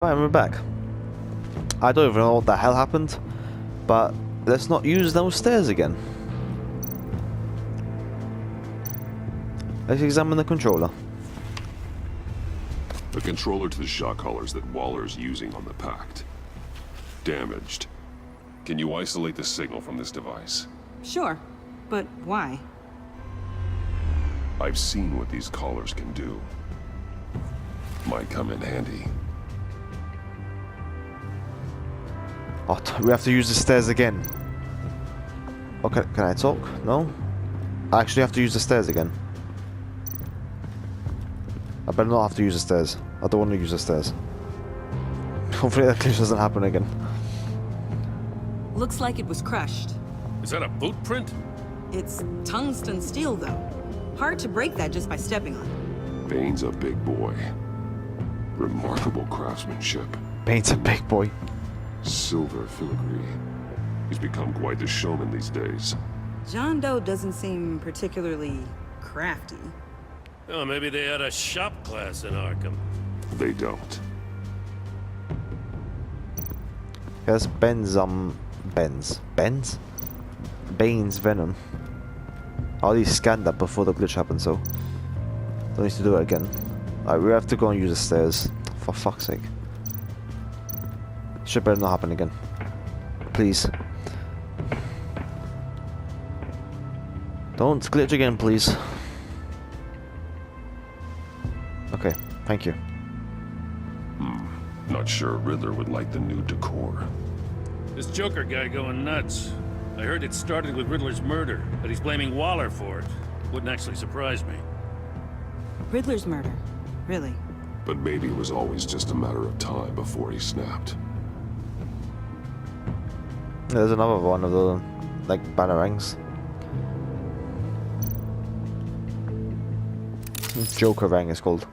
Right, we're back. I don't even know what the hell happened, but let's not use those stairs again. Let's examine the controller. The controller to the shot collars that Waller's using on the Pact. Damaged. Can you isolate the signal from this device? Sure, but why? I've seen what these collars can do. Might come in handy. Oh, we have to use the stairs again. Okay, can I talk? No? I actually have to use the stairs again. I better not have to use the stairs. I don't want to use the stairs. Hopefully that glitch doesn't happen again. Looks like it was crushed. Is that a boot print? It's tungsten steel, though. Hard to break that just by stepping on it. Bane's a big boy. Remarkable craftsmanship. Bane's a big boy. Silver filigree. He's become quite the showman these days. John Doe doesn't seem particularly crafty. Oh, maybe they had a shop class in Arkham. They don't. Here's Bane's venom. I already scanned that before the glitch happened, so don't need to do it again. Alright, we have to go and use the stairs. For fuck's sake. Shit better not happen again. Please. Don't glitch again, please. Okay, thank you. Not sure Riddler would like the new decor. This Joker guy going nuts. I heard it started with Riddler's murder, but he's blaming Waller for it. Wouldn't actually surprise me. Riddler's murder? Really? But maybe it was always just a matter of time before he snapped. There's another one of the, like, batarangs. Joker rang is called.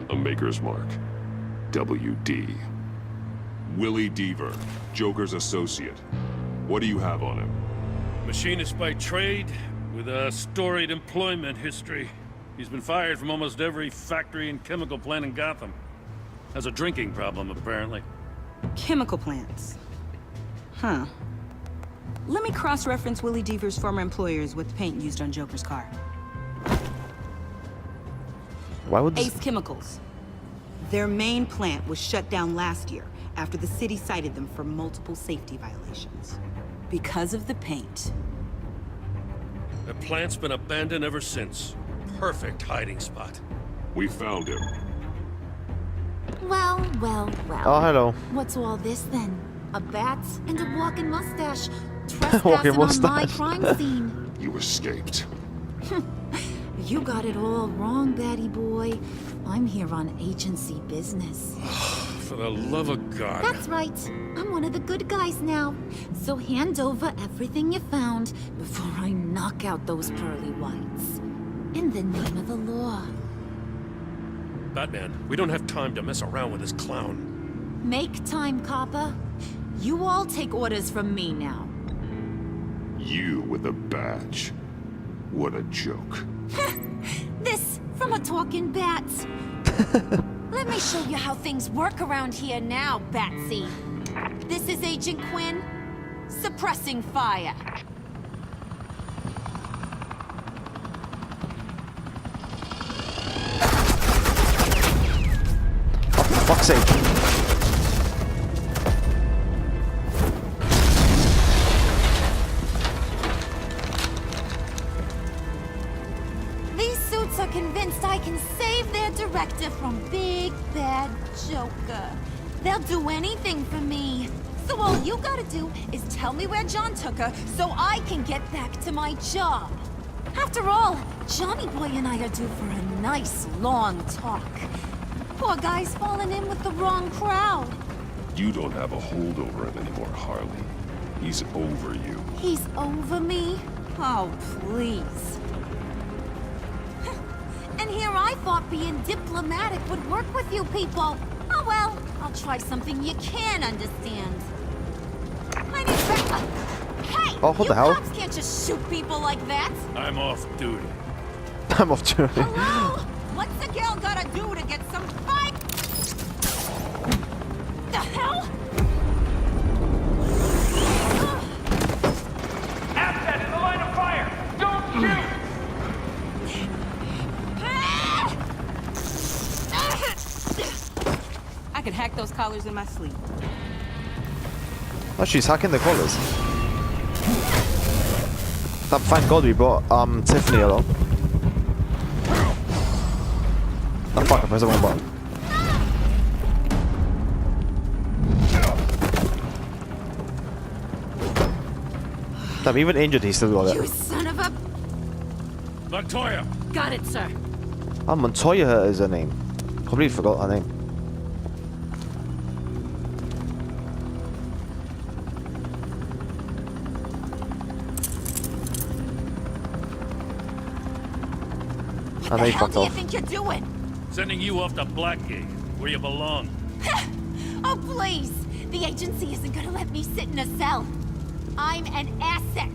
A maker's mark. WD. Willie Deaver, Joker's associate. What do you have on him? Machinist by trade, with a storied employment history. He's been fired from almost every factory and chemical plant in Gotham. Has a drinking problem, apparently. Chemical plants. Huh. Let me cross-reference Willie Deaver's former employers with the paint used on Joker's car. Why would this... Ace Chemicals. Their main plant was shut down last year after the city cited them for multiple safety violations. Because of the paint. The plant's been abandoned ever since. Perfect hiding spot. We found him. Well, well, well. Oh, hello. What's all this then? A bat and a walking mustache. Walking Trespassing on my mustache. crime scene. You escaped. You got it all wrong, Batty boy. I'm here on agency business. For the love of God. That's right. I'm one of the good guys now. So hand over everything you found before I knock out those pearly whites. In the name of the law. Batman, we don't have time to mess around with this clown. Make time, copper. You all take orders from me now. You with a badge. What a joke. This from a talking bat. Let me show you how things work around here now, Batsy. This is Agent Quinn, suppressing fire. Oh, for fuck's sake. These suits are convinced I can save their director from Big Bad Joker. They'll do anything for me. So all you gotta do is tell me where John took her so I can get back to my job. After all, Johnny Boy and I are due for a nice long talk. Poor guy's fallen in with the wrong crowd. You don't have a hold over him anymore, Harley. He's over you. He's over me? Oh, please. And here I thought being diplomatic would work with you people. Oh well, I'll try something you can understand. My name's Becca. Hey, Oh, what you the hell? cops can't just shoot people like that. I'm off duty. I'm off to it. Hello? some fight! The hell? Asset in the line of fire! Don't shoot! I could hack those collars in my sleep. Oh, she's hacking the collars. Thank God we brought Tiffany along. Oh fuck, I pressed the wrong button. Damn, even injured, he still got You it. son of a... Montoya! Got it, sir. Oh, Montoya is her name. Completely forgot her name. What the they hell fucked do you off. think you're doing? Sending you off to Blackgate, where you belong. Oh, please! The agency isn't gonna let me sit in a cell. I'm an asset.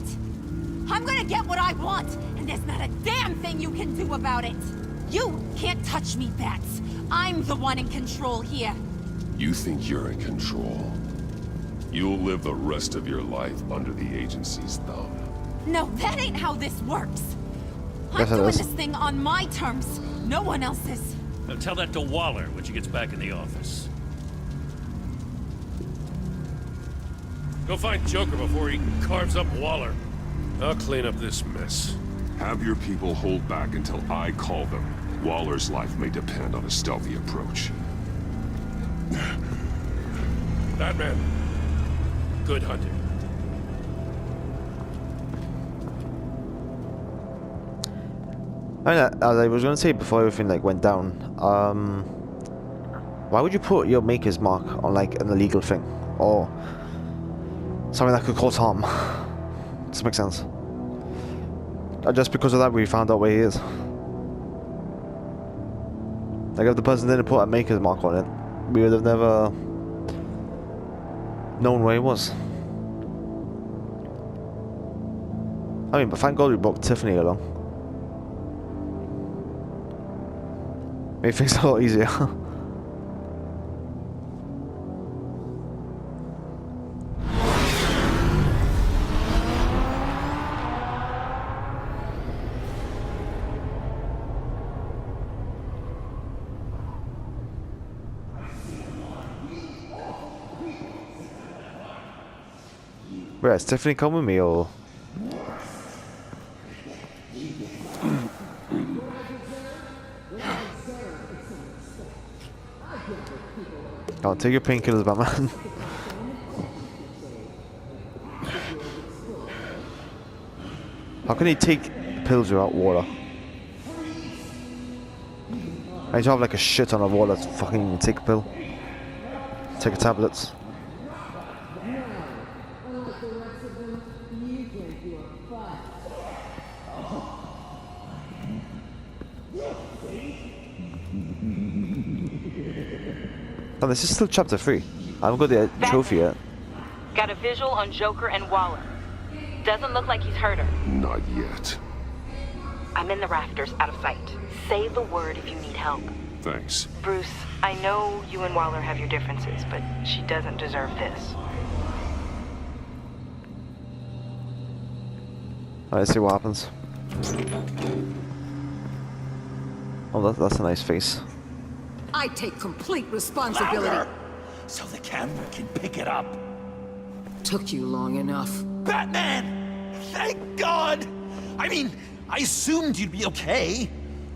I'm gonna get what I want, and there's not a damn thing you can do about it. You can't touch me, Bats. I'm the one in control here. You think you're in control? You'll live the rest of your life under the agency's thumb. No, that ain't how this works. I'm Yes, it doing is. this thing on my terms, no one else's. Now tell that to Waller when she gets back in the office. Go find Joker before he carves up Waller. I'll clean up this mess. Have your people hold back until I call them. Waller's life may depend on a stealthy approach. Batman. Good hunting. I mean, as I was going to say before everything like went down, why would you put your maker's mark on like an illegal thing or something that could cause harm? Doesn't make sense. Just because of that, we found out where he is. Like if the person didn't put a maker's mark on it, we would have never known where he was. I mean, but thank God we brought Tiffany along. Made things a lot easier. Where is Tiffany come with me or? Oh, take your painkillers, Batman. How can he take pills without water? I need to have like a shit ton of water to fucking take a pill. Take a tablets. Oh, this is still chapter 3. I haven't got the trophy yet. Got a visual on Joker and Waller. Doesn't look like he's hurt her. Not yet. I'm in the rafters, out of sight. Say the word if you need help. Thanks. Bruce, I know you and Waller have your differences, but she doesn't deserve this. Alright, let's see what happens. Oh, that's a nice face. I take complete responsibility. Louder! So the camera can pick it up. Took you long enough. Batman! Thank God! I mean, I assumed you'd be okay.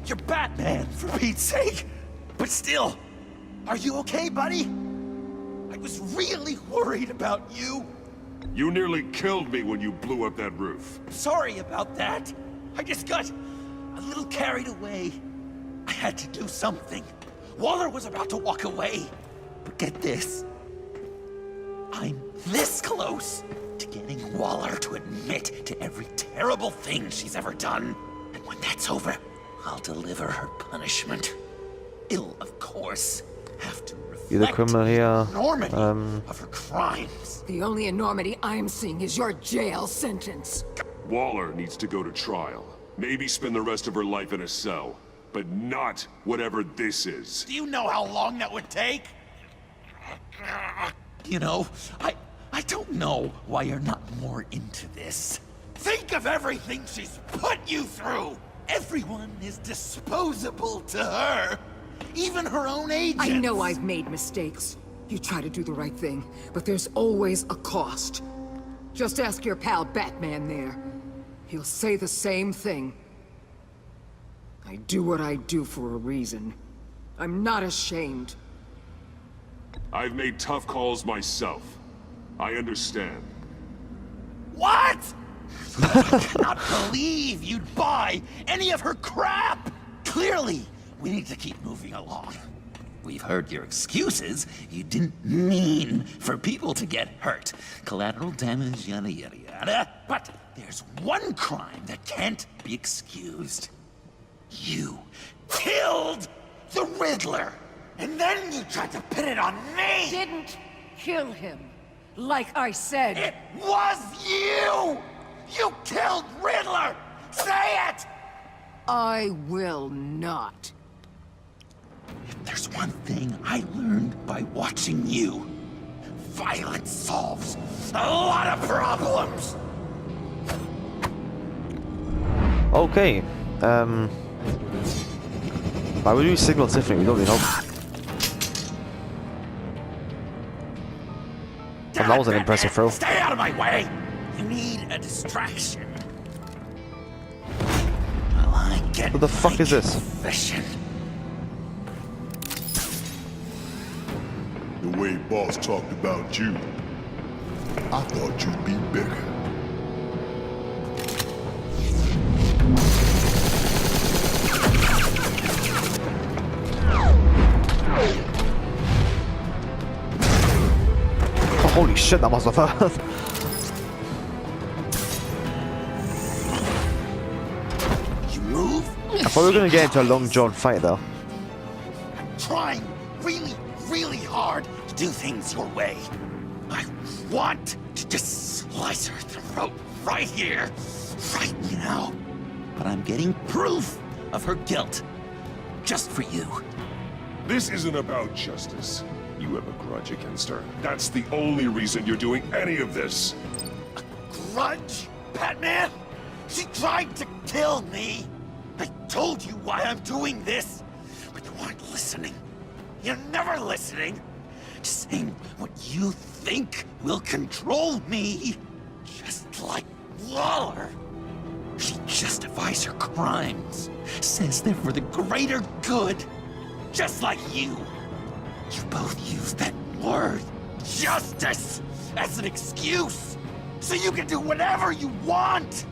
You're Batman, for Pete's sake. But still, are you okay, buddy? I was really worried about you. You nearly killed me when you blew up that roof. Sorry about that. I just got a little carried away. I had to do something. Waller was about to walk away. But get this. I'm this close to getting Waller to admit to every terrible thing she's ever done. And when that's over, I'll deliver her punishment. It'll, of course, have to reflect You're the criminal here. the enormity of her crimes. The only enormity I'm seeing is your jail sentence. Waller needs to go to trial. Maybe spend the rest of her life in a cell. but not whatever this is. Do you know how long that would take? You know, I don't know why you're not more into this. Think of everything she's put you through! Everyone is disposable to her. Even her own agents. I know I've made mistakes. You try to do the right thing, but there's always a cost. Just ask your pal Batman there. He'll say the same thing. I do what I do for a reason. I'm not ashamed. I've made tough calls myself. I understand. What? I cannot believe you'd buy any of her crap! Clearly, we need to keep moving along. We've heard your excuses. You didn't mean for people to get hurt. Collateral damage, yada yada yada. But there's one crime that can't be excused. You killed the Riddler! And then you tried to pin it on me! Didn't kill him. Like I said. It was you! You killed Riddler! Say it! I will not. If there's one thing I learned by watching you, violence solves a lot of problems! Okay. Why would you signal Tiffany? We don't need help. And that was an impressive throw. Stay out of my way! You need a distraction. Well, I get What the fuck is this? Fishing. The way Boss talked about you, I thought you'd be bigger. Oh, holy shit, that must have hurt. You move? I thought we were gonna get into a long drawn fight though. I'm trying really hard to do things your way. I want to just slice her throat right here, right now. But I'm getting proof of her guilt, just for you. This isn't about justice. You have a grudge against her. That's the only reason you're doing any of this. Grudge, Batman? She tried to kill me. I told you why I'm doing this, but you weren't listening. You're never listening. Just saying what you think will control me. Just like Waller. She justifies her crimes. Says they're for the greater good. Just like you. You both use that word, justice, as an excuse. So you can do whatever you want.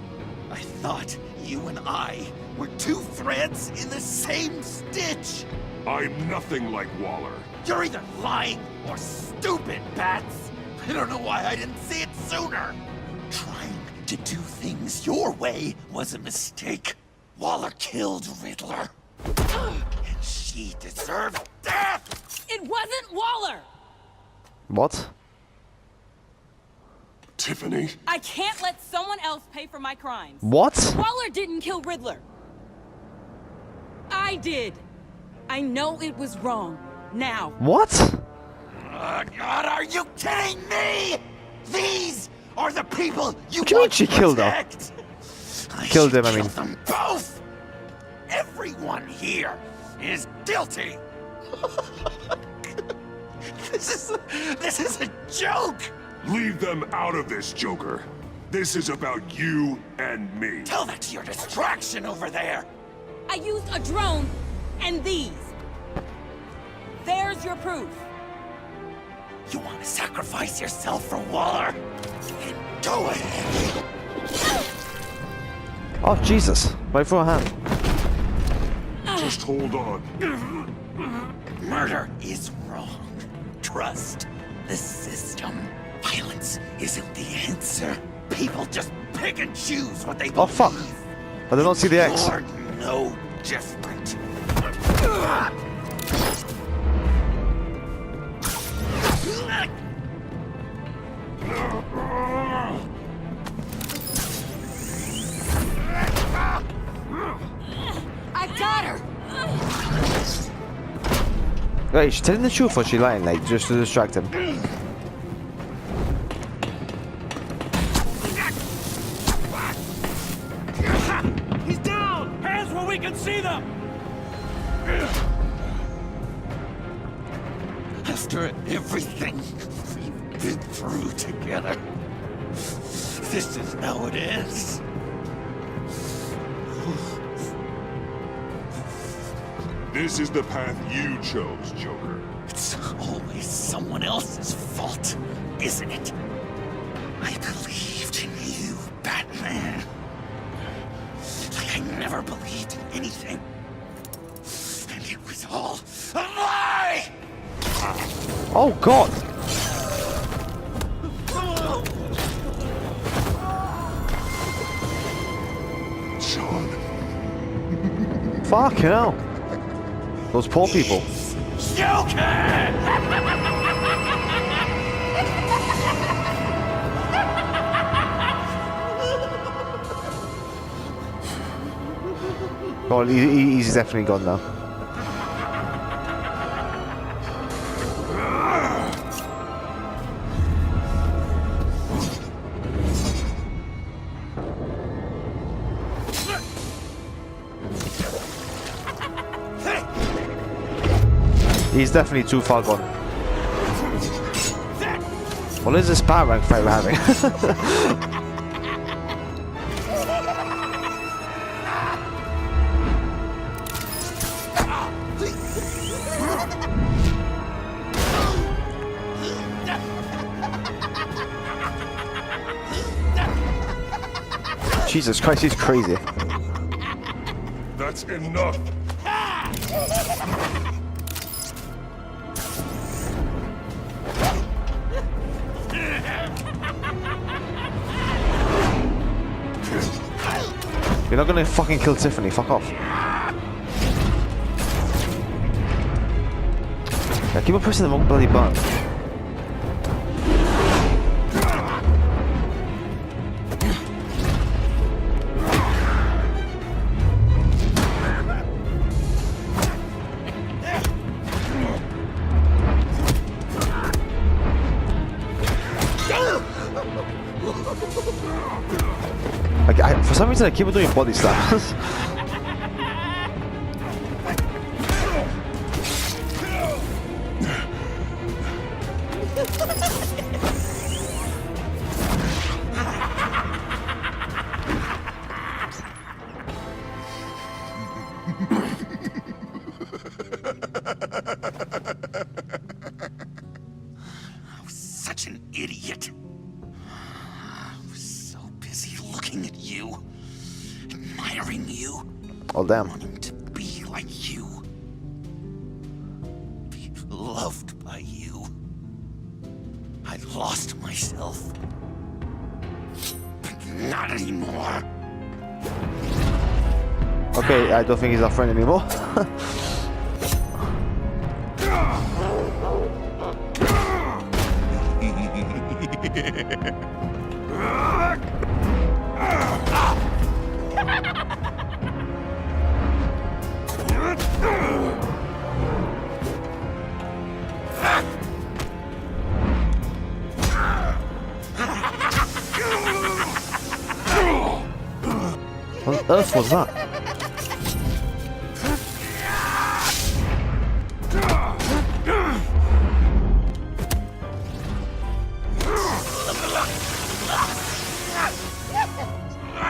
I thought you and I were two threads in the same stitch. I'm nothing like Waller. You're either lying or stupid, Bats. I don't know why I didn't see it sooner. Trying to do things your way was a mistake. Waller killed Riddler. And she deserved death! It wasn't Waller! What? Tiffany? I can't let someone else pay for my crimes. What? Waller didn't kill Riddler. I did. I know it was wrong. Now. What? God, are you kidding me? These are the people you What do you mean want she to killed her? protect. I Killed should him, I mean. kill them both. Everyone here is guilty. This is a joke. Leave them out of this, Joker. This is about you and me. Tell that to your distraction over there. I used a drone and these. There's your proof. You want to sacrifice yourself for Waller? Then go ahead. Oh, Jesus. Right for a hand. Just hold on. Murder is wrong. Trust the system. Violence isn't the answer. People just pick and choose what they believe. Oh, fuck. I did not see the X. You're no different. I got her! Wait, she's telling the truth or she lying, like, just to distract him? He's down! Hands where we can see them! After everything we've been through together, this is how it ends. This is the path you chose, Joker. It's always someone else's fault, isn't it? I believed in you, Batman. Like I never believed in anything. And it was all a lie! Oh god! Sean. Fucking hell. Those poor people. Joker! Oh, he's definitely gone now. He's definitely too far gone. What is this power rank fight we're having? Jesus Christ, he's crazy. That's enough. You're not gonna fucking kill Tiffany, fuck off. Yeah, keep on pressing the wrong bloody button. For some reason I keep on doing body slams. I was such an idiot. I was so busy looking at you, admiring you, Oh damn. wanting to be like you, be loved by you. I lost myself, but not anymore. Okay, I don't think he's our friend anymore. What on earth was that?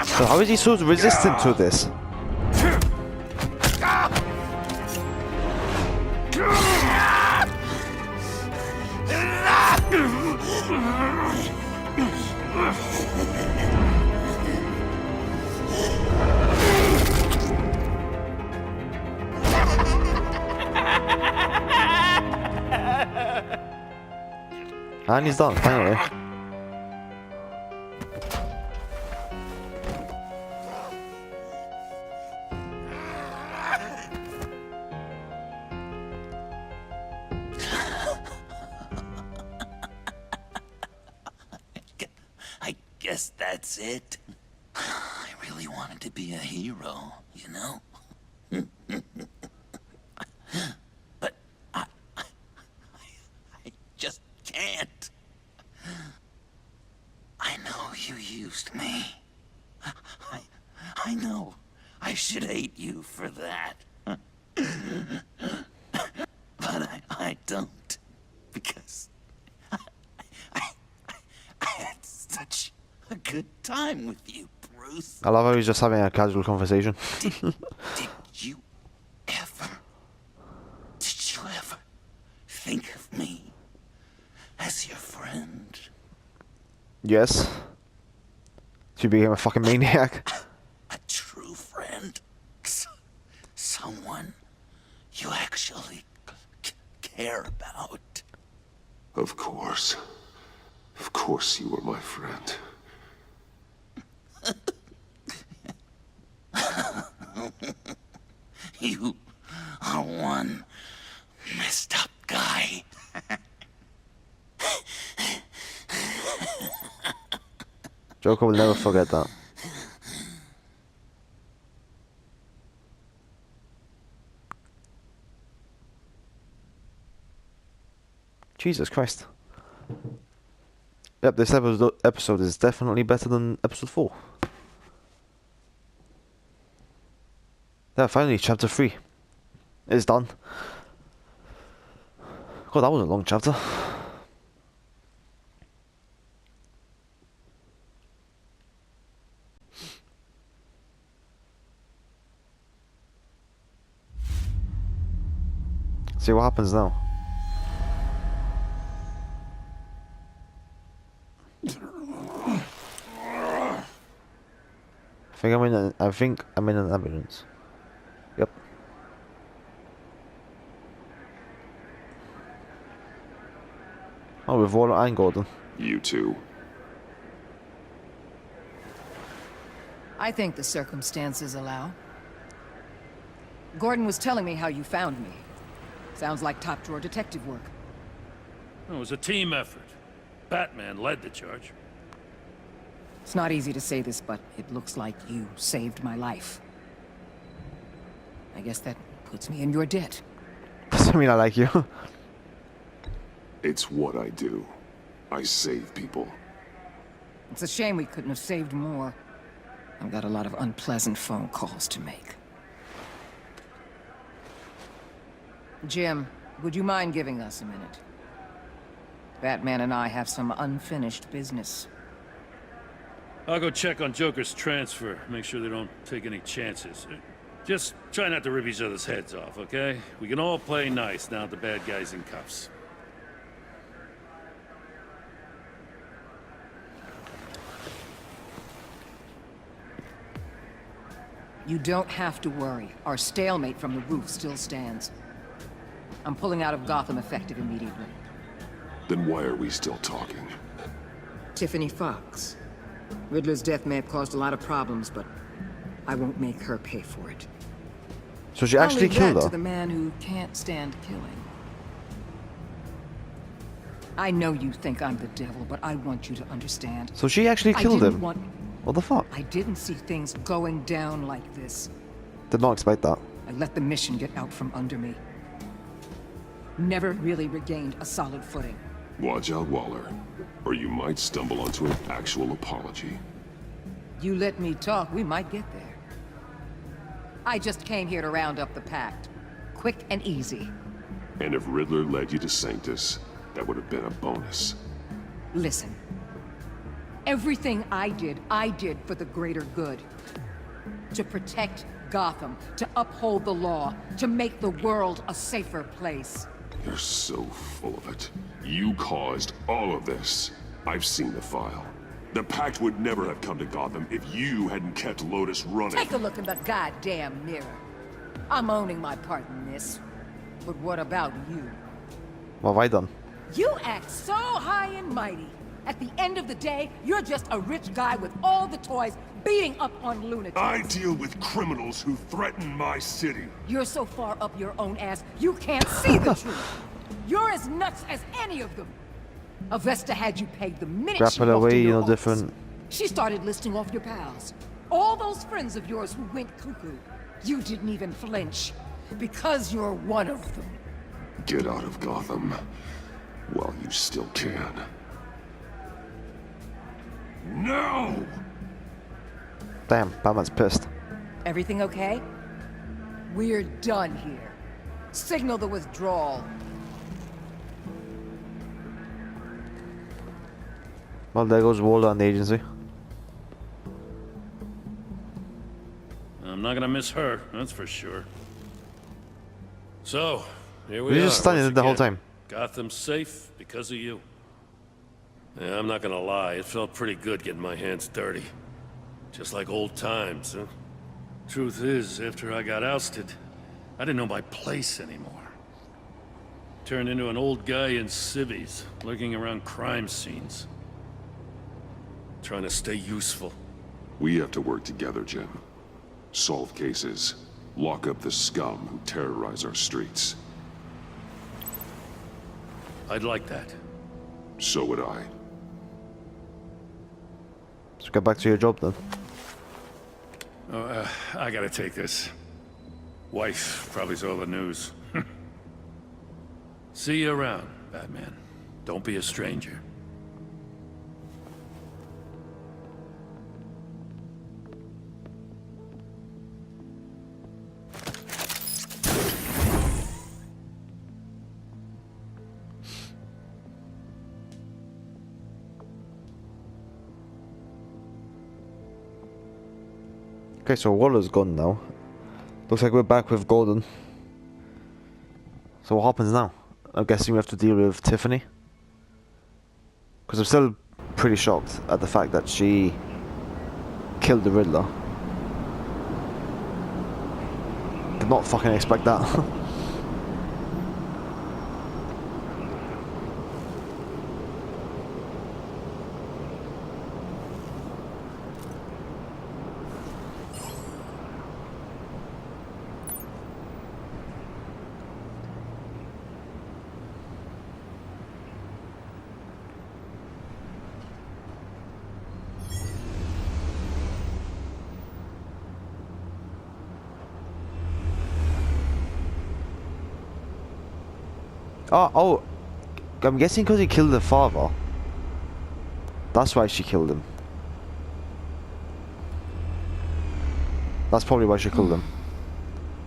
So how is he so resistant to this? And he's done, finally. I guess that's it. I really wanted to be a hero, you know? But hate me. I know. I should hate you for that. But I don't. Because I had such a good time with you, Bruce. I love how he's just having a casual conversation. Did you ever think of me as your friend? Yes. She became a fucking maniac. A true friend. Someone you actually care about. Of course. Of course you were my friend. You are one messed up guy. Joker will never forget that. Jesus Christ. Yep, this episode is definitely better than episode 4. Yeah, finally, chapter 3 is done. God, that was a long chapter. See what happens now. I think I'm in an ambulance. Yep. Oh, with Waller and Gordon. You too. I think the circumstances allow. Gordon was telling me how you found me. Sounds like top-drawer detective work. It was a team effort. Batman led the charge. It's not easy to say this, but it looks like you saved my life. I guess that puts me in your debt. Doesn't mean I like you. It's what I do. I save people. It's a shame we couldn't have saved more. I've got a lot of unpleasant phone calls to make. Jim, would you mind giving us a minute? Batman and I have some unfinished business. I'll go check on Joker's transfer, make sure they don't take any chances. Just try not to rip each other's heads off, okay? We can all play nice now that the bad guy's in cuffs. You don't have to worry. Our stalemate from the roof still stands. I'm pulling out of Gotham effective immediately. Then why are we still talking? Tiffany Fox. Riddler's death may have caused a lot of problems, but I won't make her pay for it. So she actually killed to her? the man who can't stand killing. I know you think I'm the devil, but I want you to understand. So she actually killed him? What the fuck? I didn't see things going down like this. Did not expect that. I let the mission get out from under me. Never really regained a solid footing. Watch out, Waller, or you might stumble onto an actual apology. You let me talk, we might get there. I just came here to round up the Pact. Quick and easy. And if Riddler led you to Sanctus, that would have been a bonus. Listen. Everything I did for the greater good. To protect Gotham, to uphold the law, to make the world a safer place. You're so full of it. You caused all of this. I've seen the file. The Pact would never have come to Gotham if you hadn't kept Lotus running. Take a look in the goddamn mirror. I'm owning my part in this. But what about you? What have I done? You act so high and mighty. At the end of the day, you're just a rich guy with all the toys beating up on lunatics. I deal with criminals who threaten my city. You're so far up your own ass, you can't see the truth. You're as nuts as any of them. Avesta had you pegged the minute Grapple she walked away, in your you know, office. different. She started listing off your pals. All those friends of yours who went cuckoo. You didn't even flinch. Because you're one of them. Get out of Gotham while you still can. No! Damn, Batman's pissed. Everything okay? We're done here. Signal the withdrawal. Well, there goes Waldo and the agency. I'm not gonna miss her, that's for sure. So, here we are. You're just standing once there the whole again. time. Gotham's safe because of you. Yeah, I'm not gonna lie, it felt pretty good getting my hands dirty. Just like old times, huh? Truth is, after I got ousted, I didn't know my place anymore. Turned into an old guy in civvies, lurking around crime scenes. Trying to stay useful. We have to work together, Jim. Solve cases. Lock up the scum who terrorize our streets. I'd like that. So would I. Let's get back to your job then. Oh, I gotta take this. Wife probably saw the news. See you around, Batman. Don't be a stranger. Okay, so Waller's gone now. Looks like we're back with Gordon. So what happens now? I'm guessing we have to deal with Tiffany. Because I'm still pretty shocked at the fact that she killed the Riddler. Did not fucking expect that. Oh, I'm guessing because he killed the father. That's why she killed him. That's probably why she killed him.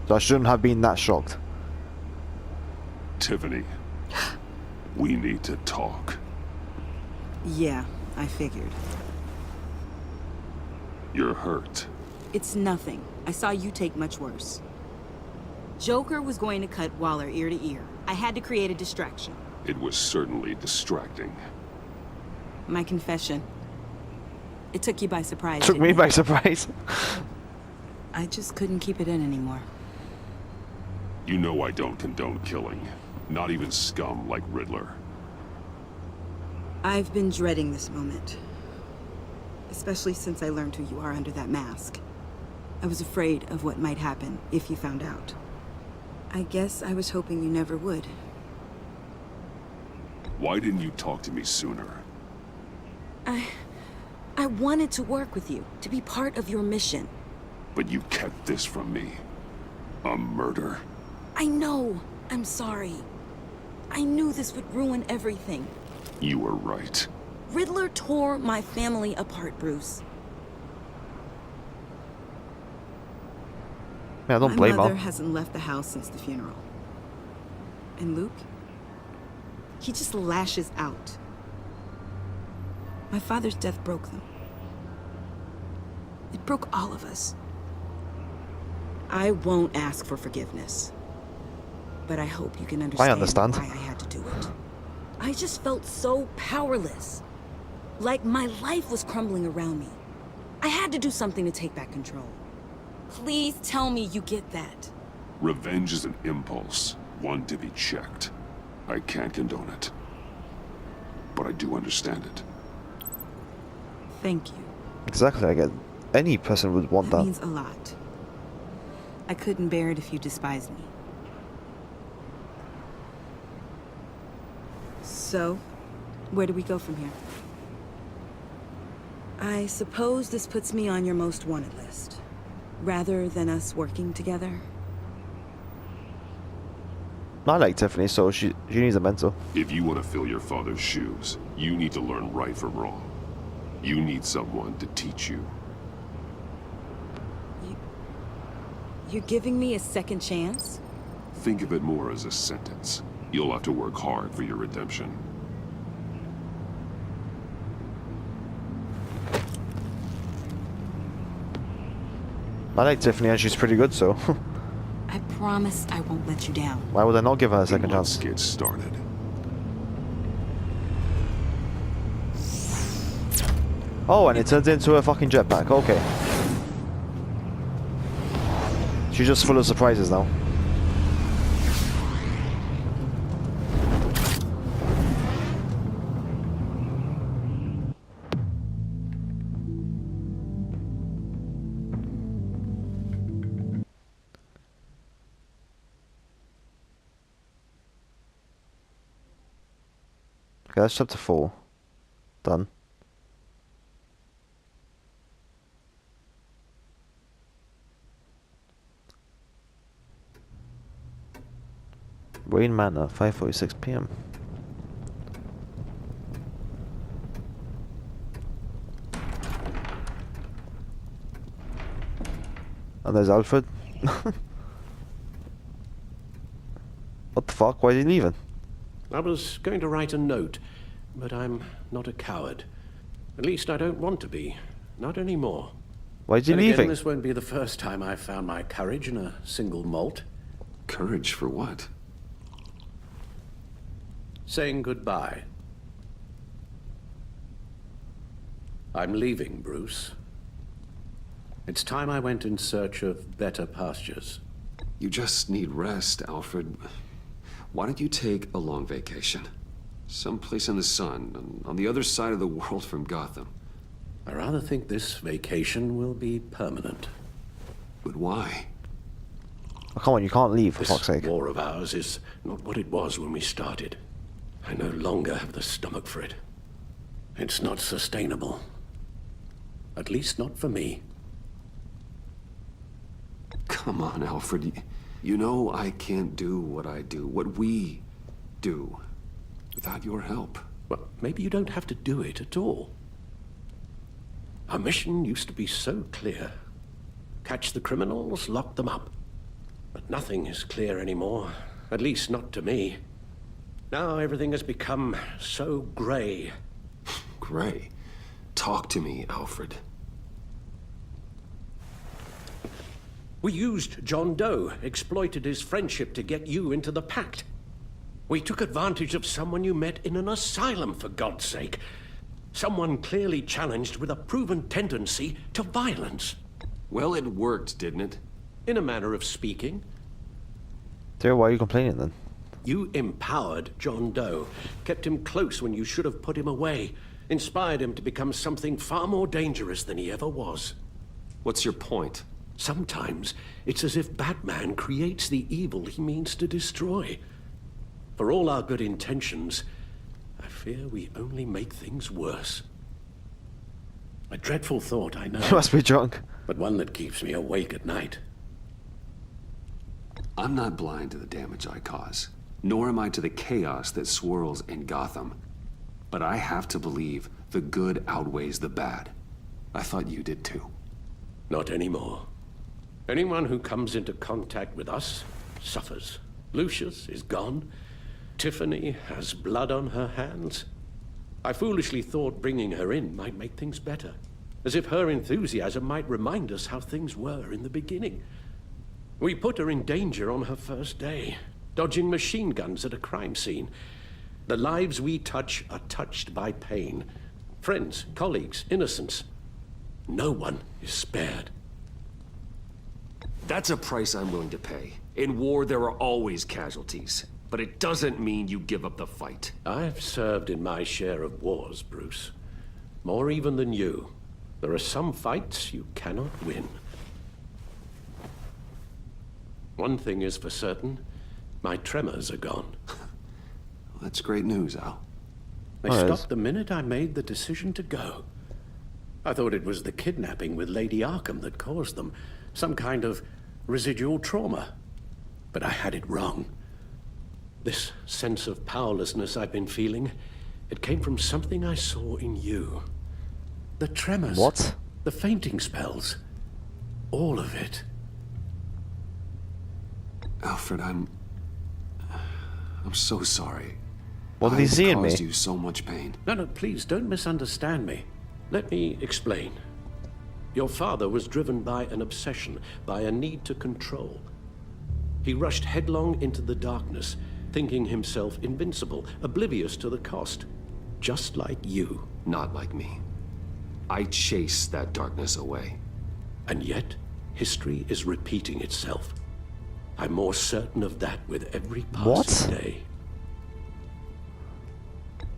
So I shouldn't have been that shocked. Tiffany, we need to talk. Yeah, I figured. You're hurt. It's nothing. I saw you take much worse. Joker was going to cut Waller ear to ear. I had to create a distraction. It was certainly distracting. My confession. It took you by surprise. Took didn't me it? by surprise. I just couldn't keep it in anymore. You know I don't condone killing. Not even scum like Riddler. I've been dreading this moment. Especially since I learned who you are under that mask. I was afraid of what might happen if you found out. I guess I was hoping you never would. Why didn't you talk to me sooner? I wanted to work with you, to be part of your mission. But you kept this from me. A murder? I know. I'm sorry. I knew this would ruin everything. You were right. Riddler tore my family apart, Bruce. Yeah, don't blame My mother her. hasn't left the house since the funeral. And Luke? He just lashes out. My father's death broke them. It broke all of us. I won't ask for forgiveness. But I hope you can understand why I had to do it. I just felt so powerless. Like my life was crumbling around me. I had to do something to take back control. Please tell me you get that. Revenge is an impulse, one to be checked. I can't condone it. But I do understand it. Thank you. Exactly, I get. Any person would want That that. means a lot. I couldn't bear it if you despised me. So, where do we go from here? I suppose this puts me on your most wanted list. Rather than us working together. I like Tiffany, so she needs a mentor. If you want to fill your father's shoes, you need to learn right from wrong. You need someone to teach you. You're giving me a second chance? Think of it more as a sentence. You'll have to work hard for your redemption. I like Tiffany and she's pretty good, so. I promise I won't let you down. Why would I not give her a second Let's chance? get started. Oh, and it turns into a fucking jetpack. Okay. She's just full of surprises now. Okay, that's chapter 4. Done. Wayne Manor, 5:46 p.m. And there's Alfred. What the fuck? Why is he leaving? I was going to write a note, but I'm not a coward. At least I don't want to be. Not anymore. Why is he Then again, leaving? this won't be the first time I've found my courage in a single malt. Courage for what? Saying goodbye. I'm leaving, Bruce. It's time I went in search of better pastures. You just need rest, Alfred. Why don't you take a long vacation? Someplace in the sun, on the other side of the world from Gotham. I rather think this vacation will be permanent. But why? Oh, come on, you can't leave, for This fuck's sake. war of ours is not what it was when we started. I no longer have the stomach for it. It's not sustainable. At least not for me. Come on, Alfred. You know I can't do what I do, what we do, without your help. Well, maybe you don't have to do it at all. Our mission used to be so clear. Catch the criminals, lock them up. But nothing is clear anymore, at least not to me. Now everything has become so gray. Gray? Talk to me, Alfred. We used John Doe, exploited his friendship to get you into the pact. We took advantage of someone you met in an asylum, for God's sake. Someone clearly challenged with a proven tendency to violence. Well, it worked, didn't it? In a manner of speaking. Dear, why are you complaining then? You empowered John Doe, kept him close when you should have put him away, inspired him to become something far more dangerous than he ever was. What's your point? Sometimes it's as if Batman creates the evil he means to destroy. For all our good intentions, I fear we only make things worse. A dreadful thought, I know. You must be drunk. But one that keeps me awake at night. I'm not blind to the damage I cause, nor am I to the chaos that swirls in Gotham. But I have to believe the good outweighs the bad. I thought you did too. Not anymore. Anyone who comes into contact with us suffers. Lucius is gone. Tiffany has blood on her hands. I foolishly thought bringing her in might make things better. As if her enthusiasm might remind us how things were in the beginning. We put her in danger on her first day, dodging machine guns at a crime scene. The lives we touch are touched by pain. Friends, colleagues, innocents. No one is spared. That's a price I'm willing to pay. In war, there are always casualties. But it doesn't mean you give up the fight. I've served in my share of wars, Bruce. More even than you. There are some fights you cannot win. One thing is for certain, my tremors are gone. That's great news, Al. They stopped the minute I made the decision to go. I thought it was the kidnapping with Lady Arkham that caused them. Some kind of residual trauma. But I had it wrong. This sense of powerlessness I've been feeling, it came from something I saw in you. The tremors. What? The fainting spells. All of it. Alfred, I'm so sorry. What did he see in me? I caused you so much pain. No, please, don't misunderstand me. Let me explain. Your father was driven by an obsession, by a need to control. He rushed headlong into the darkness, thinking himself invincible, oblivious to the cost. Just like you. Not like me. I chased that darkness away. And yet, history is repeating itself. I'm more certain of that with every passing day.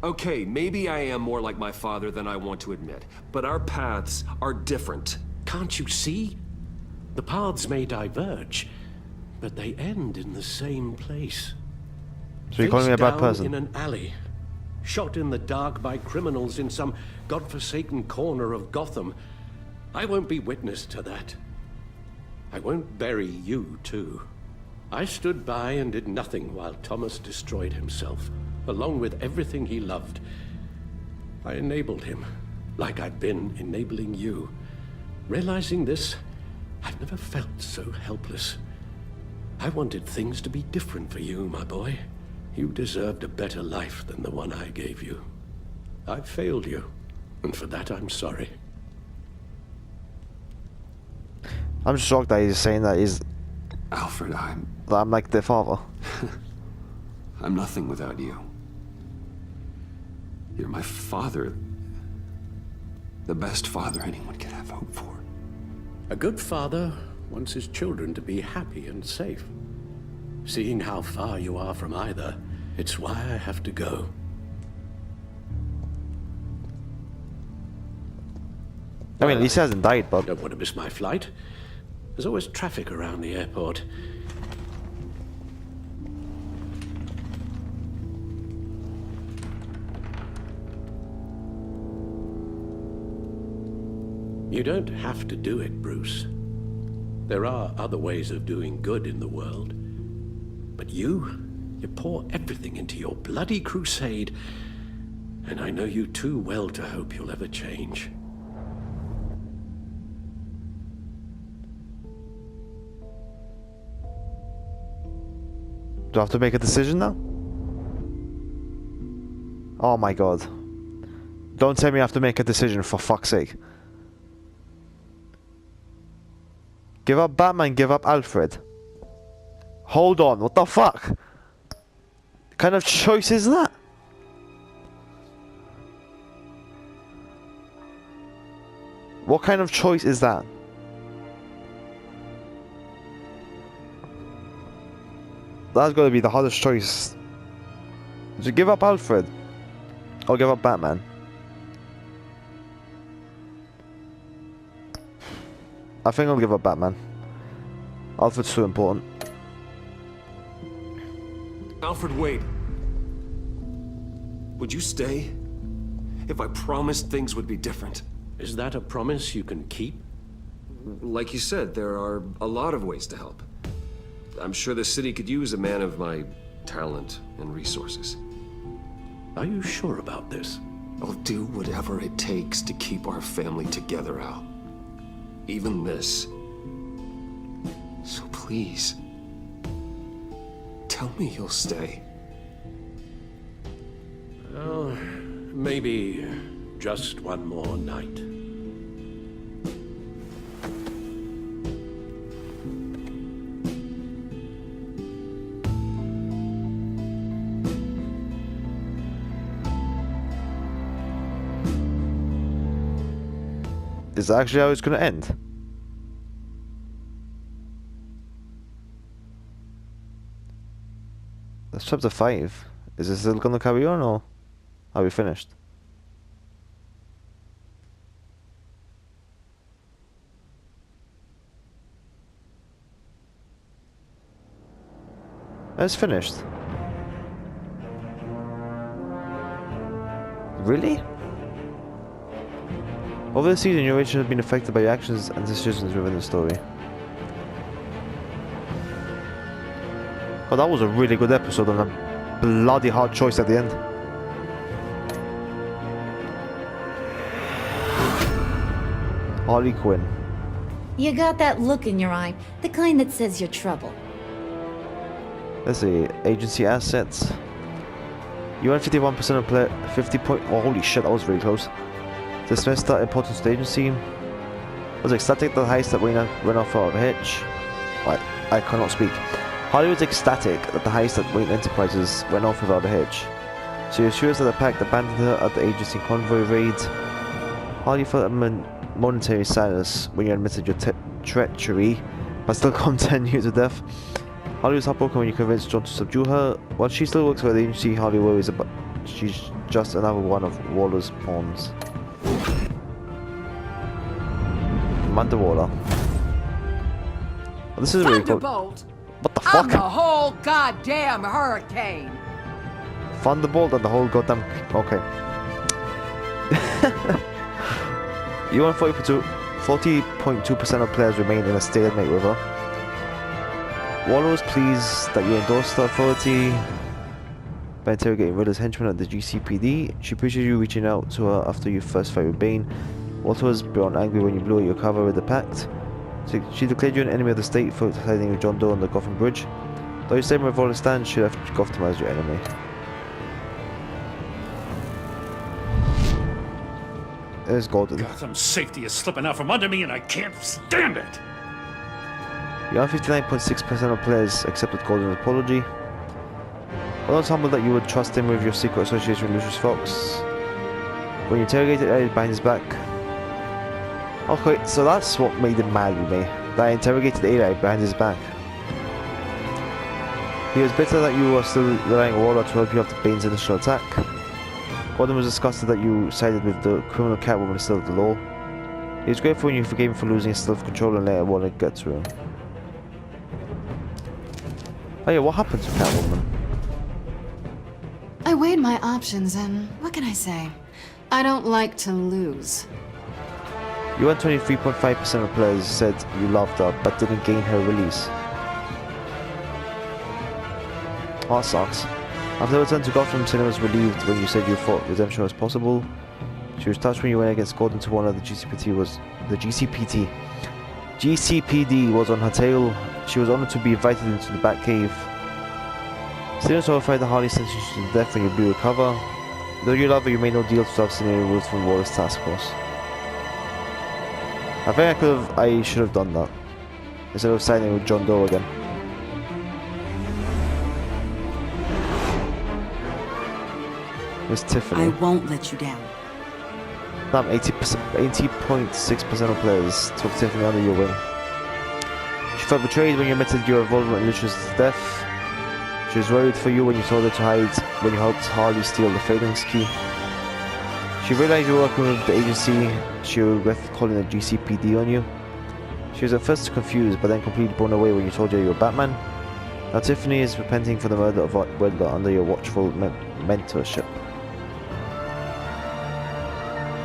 Okay, maybe I am more like my father than I want to admit, but our paths are different. Can't you see? The paths may diverge, but they end in the same place. So you're calling me a bad person? In an alley, shot in the dark by criminals in some godforsaken corner of Gotham. I won't be witness to that. I won't bury you, too. I stood by and did nothing while Thomas destroyed himself, along with everything he loved. I enabled him, like I'd been enabling you. Realizing this, I've never felt so helpless. I wanted things to be different for you, my boy. You deserved a better life than the one I gave you. I failed you, and for that I'm sorry. I'm shocked that he's saying that he's... Alfred, I'm like their father. I'm nothing without you. You're my father. The best father anyone could have hoped for. A good father wants his children to be happy and safe. Seeing how far you are from either, it's why I have to go. I mean, he hasn't died, but... Don't want to miss my flight. There's always traffic around the airport. You don't have to do it, Bruce. There are other ways of doing good in the world. But you pour everything into your bloody crusade, and I know you too well to hope you'll ever change. Do I have to make a decision now? Oh my god. Don't tell me I have to make a decision, for fuck's sake. Give up Batman, give up Alfred. Hold on, what the fuck? What kind of choice is that? What kind of choice is that? That's got to be the hardest choice. To give up Alfred or give up Batman? I think I'll give up Batman. Alfred's too important. Alfred, wait. Would you stay? If I promised things would be different. Is that a promise you can keep? Like you said, there are a lot of ways to help. I'm sure the city could use a man of my talent and resources. Are you sure about this? I'll do whatever it takes to keep our family together, Al. Even this. So please, tell me you'll stay. Well, maybe just one more night. Is that actually how it's going to end? That's chapter 5. Is this still going to carry on, or are we finished? It's finished. Really? Over the season, your reaction has been affected by your actions and decisions within the story. Oh, that was a really good episode and a bloody hard choice at the end. Harley Quinn. You got that look in your eye, the kind that says you're trouble. Let's see, agency assets. You earn 51% of player, 50 point. Oh, holy shit, that was really close. Dismiss that importance to the agency. Was ecstatic that the heist that went off without a hitch. I cannot speak. Harley was ecstatic that the heist at Wayne Enterprises went off without a hitch. She assures that the pack abandoned her at the agency convoy raid. Harley felt a momentary sadness when you admitted your treachery, but still continue to death. Harley was heartbroken when you convinced John to subdue her. While she still works for the agency, Harley worries about she's just another one of Waller's pawns. Commander Waller. Well, this is really cool. What the fuck? I'm the whole goddamn hurricane. Thunderbolt and the whole goddamn. Okay. You won 40.2% of players remain in a stalemate with her. Waller was pleased that you endorsed the authority by interrogating Riddler's henchmen at the GCPD. She appreciated you reaching out to her after you first fight with Bane. Walter was beyond angry when you blew out your cover with the Pact. She declared you an enemy of the state for siding with John Doe on the Gotham Bridge. Though your statement with Waller stands, she left Gotham as your enemy. There's Gordon. Gotham's safety is slipping out from under me and I can't stand it! You have 59.6% of players accepted Gordon's apology. Well, it's humble that you would trust him with your secret association with Lucius Fox. When you interrogated Elliot behind his back. Okay, so that's what made him mad with me. That I interrogated Eli behind his back. He was bitter that you were still relying on Waller to help you after Bane's initial attack. Gordon was disgusted that you sided with the criminal Catwoman still at the law. He was grateful when you forgave him for losing his self-control and let Waller get through him. Oh yeah, what happened to Catwoman? I weighed my options and what can I say? I don't like to lose. You and 23.5% of players said you loved her but didn't gain her release. Oh, that sucks. After the return to Gotham, Cinna was relieved when you said you thought redemption was possible. She was touched when you went against Gordon to warn her the GCPD was on her tail. She was honored to be invited into the Batcave. Cinna was horrified that Harley sentenced you to death when you blew your cover. Though you love her, you made no deal to have Cinna removed from Waller's task force. I think I should have done that instead of signing with John Doe again. Miss Tiffany. I won't let you down. Damn, 80.6% of players took Tiffany under your wing. She felt betrayed when you admitted your involvement in Lucius' death. She was worried for you when you told her to hide when you helped Harley steal the Phalanx key. She realized you were working with the agency. She regretted calling the GCPD on you. She was at first confused, but then completely blown away when you told her you were Batman. Now Tiffany is repenting for the murder of Riddler under your watchful mentorship.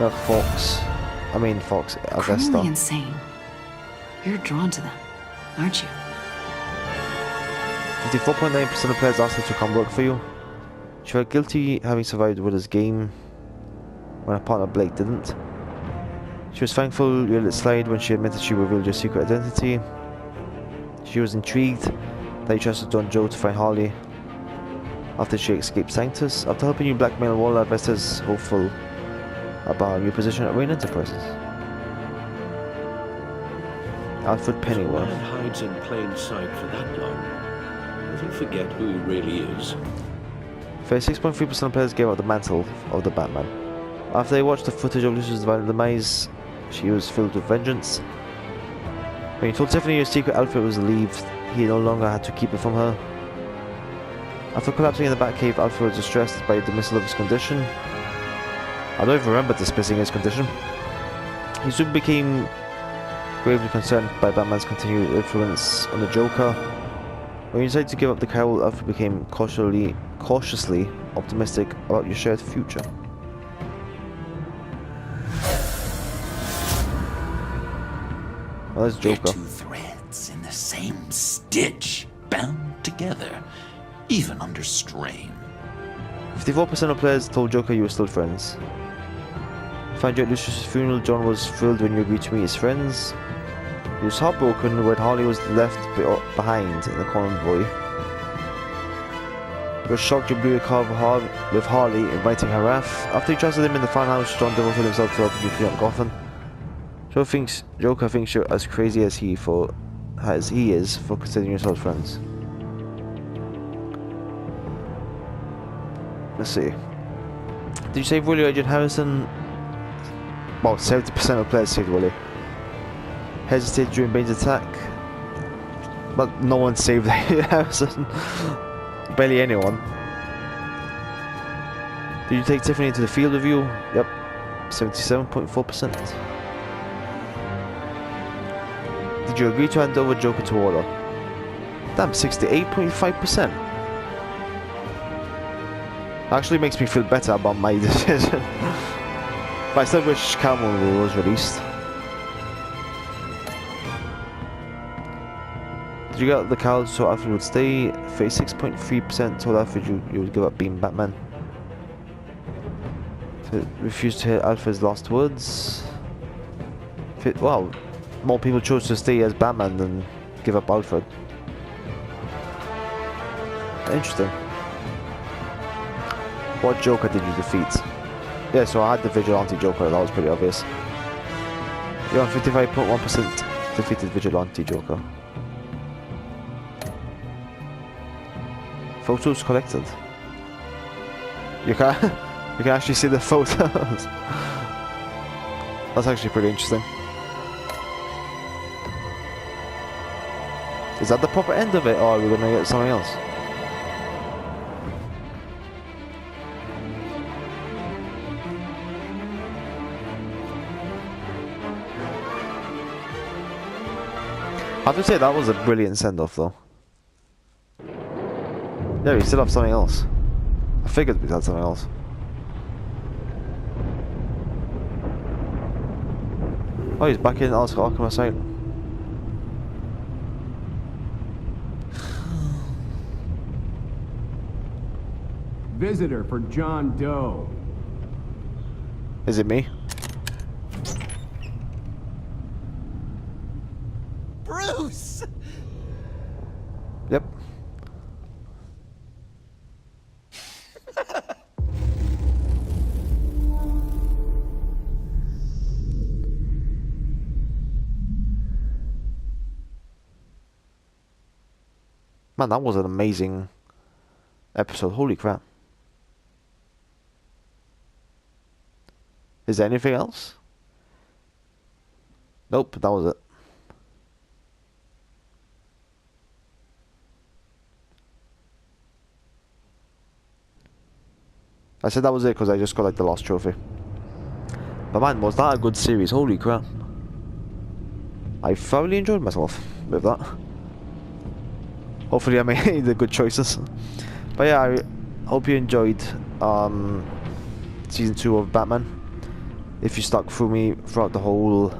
Fox, Augusta. Criminally insane. You're drawn to them, aren't you? 54.9% of players asked her to come work for you. She felt guilty having survived Riddler's game when her partner Blake didn't. She was thankful you let it slide when she admitted she revealed your secret identity. She was intrigued that you trusted John Joe to find Harley after she escaped Sanctus. After helping you blackmail Waller, investors hopeful about a new position at Wayne Enterprises. Alfred Pennyworth. If a man hides in plain sight for that long, does he forget who he really is? 36.3% of players gave up the mantle of the Batman. After they watched the footage of Lucius' violent demise, she was filled with vengeance. When you told Tiffany your secret outfit was relieved, he no longer had to keep it from her. After collapsing in the Batcave, Alfred was distressed by the dismissal of his condition. I don't even remember dismissing his condition. He soon became gravely concerned by Batman's continued influence on the Joker. When you decided to give up the cowl, Alfred became cautiously optimistic about your shared future. Well, there's Joker. They're two threads in the same stitch, bound together, even under strain. 54% of players told Joker you were still friends. Found you at Lucius' funeral. John was thrilled when you agreed to meet his friends. He was heartbroken when Harley was left behind in the convoy. was shocked you blew your car with Harley, inviting her wrath. After he trusted him in the farmhouse, John devoted himself to helping you clean up Gotham. Joker thinks you're as crazy as he is for considering yourselves friends. Let's see. Did you save Willie or Agent Harrison? Well, 70% of players saved Willie. Hesitated during Bane's attack. But no one saved Harrison. Barely anyone. Did you take Tiffany into the field with you? Yep. 77.4%. Did you agree to hand over Joker to Waller? Damn, 68.5%. Actually makes me feel better about my decision. But I still wish Catwoman was released. Did you get the cowl so Alfred would stay? 36.3% told Alfred you would give up being Batman. Refused to hear Alfred's last words. Wow, more people chose to stay as Batman than give up Alfred. Interesting. What Joker did you defeat? Yeah, so I had the Vigilante Joker, that was pretty obvious. You're on 55.1% defeated Vigilante Joker. Photos collected. You can actually see the photos. That's actually pretty interesting. Is that the proper end of it, or are we gonna get something else? I have to say that was a brilliant send-off though. Yeah, we still have something else. I figured we had something else. Oh, he's back in Arkham Asylum. Visitor for John Doe. Is it me? Bruce! Yep. Man, that was an amazing episode. Holy crap. Is there anything else? Nope, that was it. I said that was it because I just got like the last trophy. But man, was that a good series? Holy crap. I thoroughly enjoyed myself with that. Hopefully I made the good choices. But yeah, I hope you enjoyed season 2 of Batman. If you stuck through me throughout the whole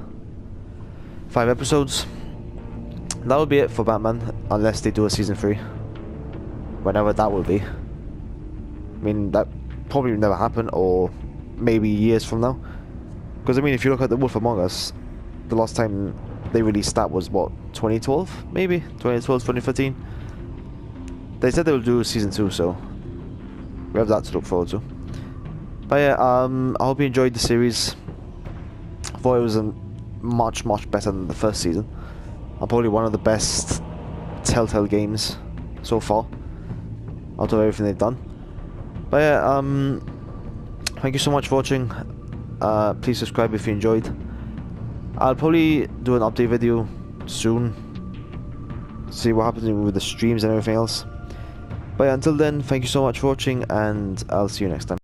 5 episodes. That will be it for Batman, unless they do a season 3. Whenever that will be. I mean, that probably will never happen, or maybe years from now. Because I mean, if you look at The Wolf Among Us, the last time they released that was what, 2012? Maybe? 2012, 2013? They said they will do season 2, so we have that to look forward to. But yeah, I hope you enjoyed the series. I thought it was much better than the first season. And probably one of the best Telltale games so far, out of everything they've done. But yeah, thank you so much for watching. Please subscribe if you enjoyed. I'll probably do an update video soon. See what happens with the streams and everything else. But yeah, until then, thank you so much for watching, and I'll see you next time.